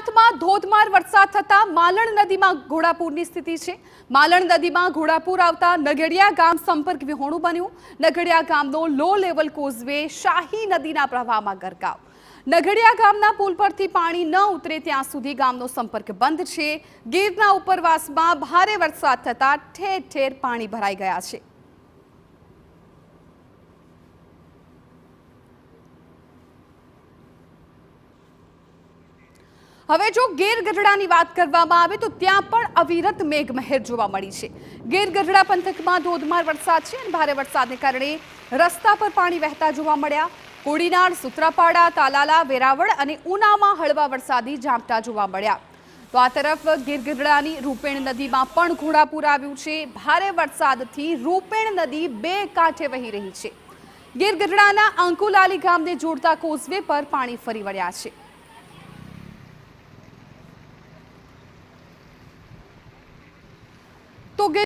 ગુજરાતમાં ધોધમાર વરસાદ થતા માલણ નદીમાં ઘોડાપૂરની સ્થિતિ છે। માલણ નદીમાં ઘોડાપૂર આવતા નગડિયા ગામ સંપર્ક વિહોણું બન્યું। નગડિયા ગામનો લો લેવલ કોઝવે શાહી નદીના પ્રવાહમાં ગરકાવ। નગડિયા ગામના પુલ પરથી પાણી ન ઉતરે ત્યાં સુધી ગામનો સંપર્ક બંધ છે। ગીરના ઉપરવાસમાં ભારે વરસાદ થતા ઠેર ઠેર પાણી ભરાઈ ગયા છે। હવે જો ગીર ગઢડાની વાત કરવામાં આવે તો ત્યાં પણ અવિરત મેઘમહેર જોવા મળી છે। ગીર ગઢડા પંથકમાં ધોધમાર વરસાદ છે અને ભારે વરસાદને કારણે રસ્તા પર પાણી વહેતા જોવા મળ્યા। કોડીનાર, સુત્રાપાડા, તાલાલા, વેરાવળ અને ઉનામાં હળવા વરસાદી ઝાપટા જોવા મળ્યા। તો આ તરફ ગીર ગઢડાની રૂપેણ નદીમાં પણ ઘોડાપૂર આવ્યું છે। ભારે વરસાદથી રૂપેણ નદી બે કાંઠે વહી રહી છે। ગીર ગઢડાના અંકુલાલી ગામને જોડતા કોઝવે પર પાણી ફરી વળ્યા છે।